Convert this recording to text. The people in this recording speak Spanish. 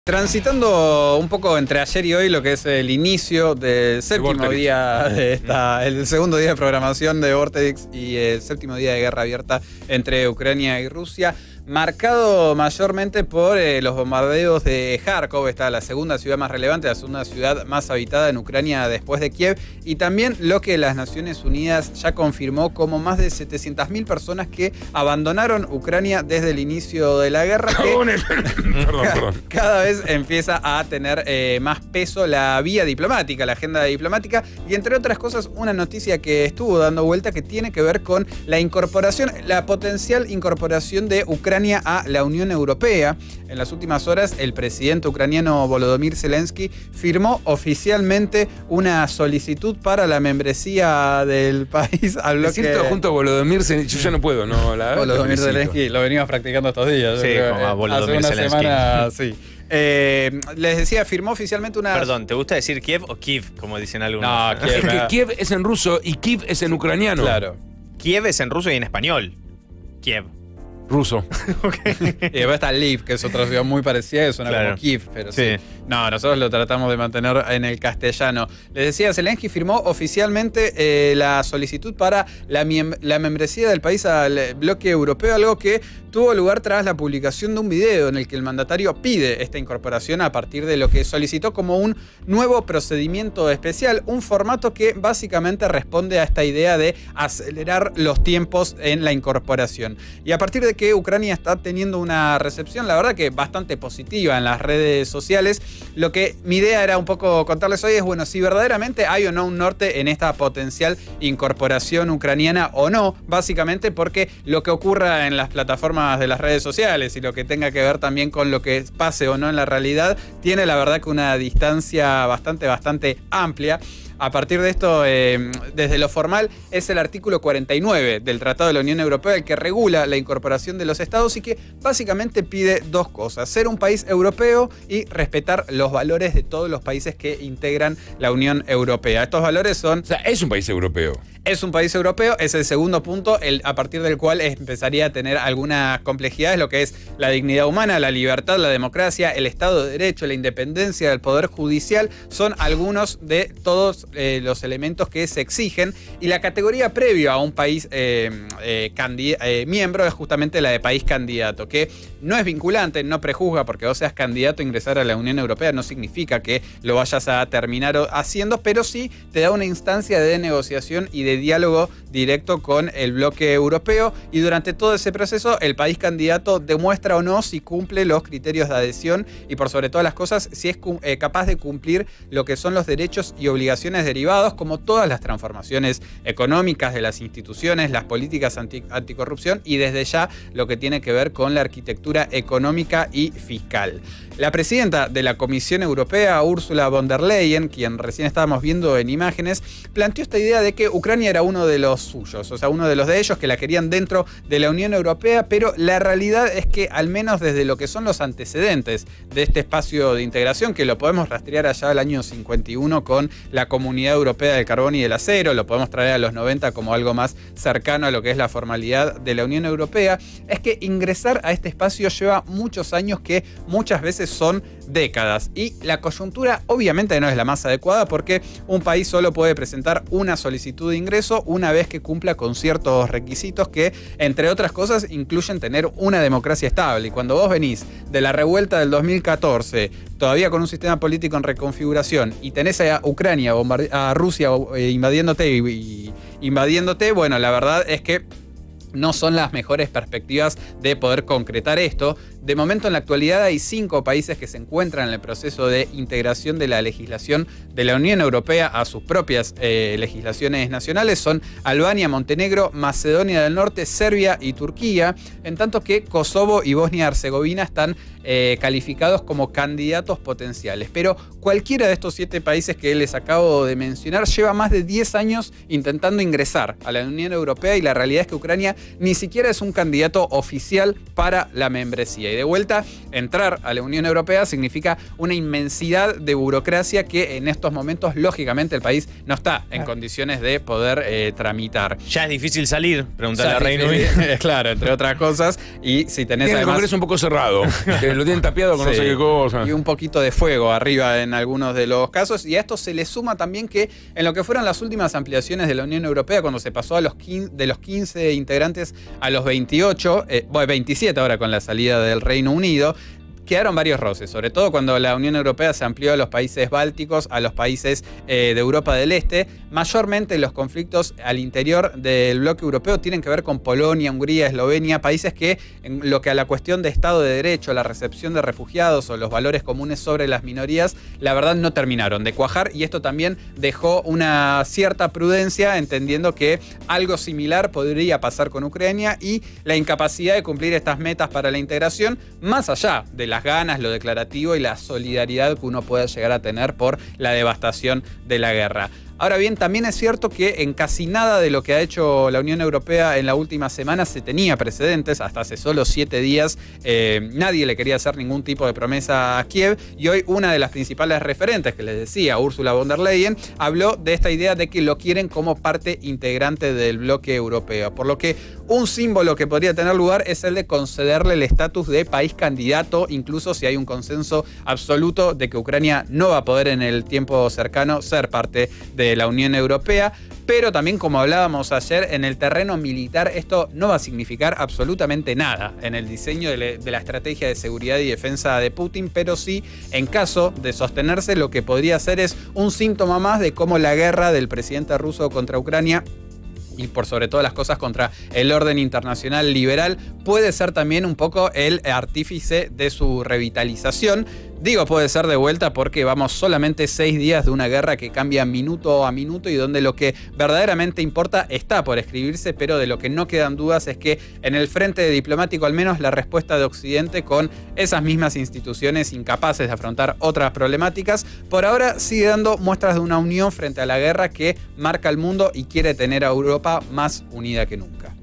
Transitando un poco entre ayer y hoy lo que es el inicio del séptimo día de el segundo día de programación de Vorterix y el séptimo día de guerra abierta entre Ucrania y Rusia, marcado mayormente por los bombardeos de Kharkov, esta la segunda ciudad más relevante, la segunda ciudad más habitada en Ucrania después de Kiev, y también lo que las Naciones Unidas ya confirmó como más de 700.000 personas que abandonaron Ucrania desde el inicio de la guerra, que cada vez empieza a tener más peso la vía diplomática, la agenda diplomática, y entre otras cosas una noticia que estuvo dando vuelta que tiene que ver con la incorporación, la potencial incorporación de Ucrania a la Unión Europea. En las últimas horas, el presidente ucraniano Volodymyr Zelensky firmó oficialmente una solicitud para la membresía del país al bloque. Siento junto a Volodymyr Zelensky, yo ya no puedo, ¿no? Volodymyr Zelensky, lo venimos practicando estos días. Sí, como a Volodymyr hace una Zelensky. semana, sí. Les decía, firmó oficialmente una... Perdón, ¿te gusta decir Kiev o Kiev, como dicen algunos? No, Kiev. Es que Kiev es en ruso y Kiev es en ucraniano. Claro. Kiev es en ruso y en español. Kiev. Ruso. Y después está Lviv, que es otra ciudad muy parecida, que suena como Kiev, pero sí. No, nosotros lo tratamos de mantener en el castellano. Les decía, Zelensky firmó oficialmente la solicitud para la membresía del país al bloque europeo, algo que tuvo lugar tras la publicación de un video en el que el mandatario pide esta incorporación a partir de lo que solicitó como un nuevo procedimiento especial, un formato que básicamente responde a esta idea de acelerar los tiempos en la incorporación. Y a partir de que Ucrania está teniendo una recepción, la verdad que bastante positiva en las redes sociales, lo que mi idea era un poco contarles hoy es, bueno, si verdaderamente hay o no un norte en esta potencial incorporación ucraniana o no, básicamente porque lo que ocurra en las plataformas de las redes sociales y lo que tenga que ver también con lo que pase o no en la realidad, tiene la verdad que una distancia bastante amplia. A partir de esto, desde lo formal, es el artículo 49 del Tratado de la Unión Europea el que regula la incorporación de los estados y que básicamente pide dos cosas: ser un país europeo y respetar los valores de todos los países que integran la Unión Europea. Estos valores son... O sea, es un país europeo. Es un país europeo, es el segundo punto, a partir del cual empezaría a tener algunas complejidades, lo que es la dignidad humana, la libertad, la democracia, el Estado de Derecho, la independencia del Poder Judicial, son algunos de todos los elementos que se exigen. Y la categoría previa a un país miembro es justamente la de país candidato, que no es vinculante, no prejuzga, porque vos seas candidato a ingresar a la Unión Europea no significa que lo vayas a terminar haciendo, pero sí te da una instancia de negociación y de diálogo directo con el bloque europeo, y durante todo ese proceso el país candidato demuestra o no si cumple los criterios de adhesión y, por sobre todas las cosas, si es capaz de cumplir lo que son los derechos y obligaciones derivados, como todas las transformaciones económicas de las instituciones, las políticas anticorrupción y desde ya lo que tiene que ver con la arquitectura económica y fiscal. La presidenta de la Comisión Europea, Ursula von der Leyen, quien recién estábamos viendo en imágenes, planteó esta idea de que Ucrania era uno de los suyos, o sea, uno de los de ellos, que la querían dentro de la Unión Europea, pero la realidad es que, al menos desde lo que son los antecedentes de este espacio de integración, que lo podemos rastrear allá al año 51 con la Comunidad Europea del Carbón y del Acero, lo podemos traer a los 90 como algo más cercano a lo que es la formalidad de la Unión Europea, es que ingresar a este espacio lleva muchos años, que muchas veces son décadas, y la coyuntura obviamente no es la más adecuada, porque un país solo puede presentar una solicitud de ingreso una vez que cumpla con ciertos requisitos que, entre otras cosas, incluyen tener una democracia estable. Y cuando vos venís de la revuelta del 2014, todavía con un sistema político en reconfiguración, y tenés a Ucrania, a Rusia invadiéndote, bueno, la verdad es que no son las mejores perspectivas de poder concretar esto. De momento, en la actualidad, hay 5 países que se encuentran en el proceso de integración de la legislación de la Unión Europea a sus propias legislaciones nacionales. Son Albania, Montenegro, Macedonia del Norte, Serbia y Turquía, en tanto que Kosovo y Bosnia-Herzegovina están calificados como candidatos potenciales. Pero cualquiera de estos 7 países que les acabo de mencionar lleva más de 10 años intentando ingresar a la Unión Europea, y la realidad es que Ucrania ni siquiera es un candidato oficial para la membresía. Y Y de vuelta, entrar a la Unión Europea significa una inmensidad de burocracia que en estos momentos, lógicamente, el país no está en condiciones de poder tramitar. Ya es difícil salir, preguntarle Ya a Reino Unido. Claro, entre otras cosas. Y si tenés Tiene el además... Congreso un poco cerrado, que lo tienen tapiado con no Sí. sé qué cosa. Y un poquito de fuego arriba en algunos de los casos. Y a esto se le suma también que en lo que fueron las últimas ampliaciones de la Unión Europea, cuando se pasó a de los 15 integrantes a los 28, 27 ahora con la salida del Reino Unido, quedaron varios roces, sobre todo cuando la Unión Europea se amplió a los países bálticos, a los países de Europa del Este. Mayormente los conflictos al interior del bloque europeo tienen que ver con Polonia, Hungría, Eslovenia, países que en lo que a la cuestión de Estado de Derecho, la recepción de refugiados o los valores comunes sobre las minorías, la verdad no terminaron de cuajar, y esto también dejó una cierta prudencia, entendiendo que algo similar podría pasar con Ucrania y la incapacidad de cumplir estas metas para la integración, más allá de las ganas, lo declarativo y la solidaridad que uno puede llegar a tener por la devastación de la guerra. Ahora bien, también es cierto que en casi nada de lo que ha hecho la Unión Europea en la última semana se tenía precedentes. Hasta hace solo 7 días nadie le quería hacer ningún tipo de promesa a Kiev, y hoy una de las principales referentes que les decía, Ursula von der Leyen, habló de esta idea de que lo quieren como parte integrante del bloque europeo, por lo que un símbolo que podría tener lugar es el de concederle el estatus de país candidato, incluso si hay un consenso absoluto de que Ucrania no va a poder en el tiempo cercano ser parte de la Unión Europea. Pero también, como hablábamos ayer, en el terreno militar esto no va a significar absolutamente nada en el diseño de la estrategia de seguridad y defensa de Putin, pero sí, en caso de sostenerse, lo que podría ser es un síntoma más de cómo la guerra del presidente ruso contra Ucrania, y por sobre todas las cosas contra el orden internacional liberal, puede ser también un poco el artífice de su revitalización. Digo puede ser de vuelta porque vamos solamente 6 días de una guerra que cambia minuto a minuto y donde lo que verdaderamente importa está por escribirse, pero de lo que no quedan dudas es que en el frente diplomático, al menos, la respuesta de Occidente, con esas mismas instituciones incapaces de afrontar otras problemáticas, por ahora sigue dando muestras de una unión frente a la guerra que marca el mundo y quiere tener a Europa más unida que nunca.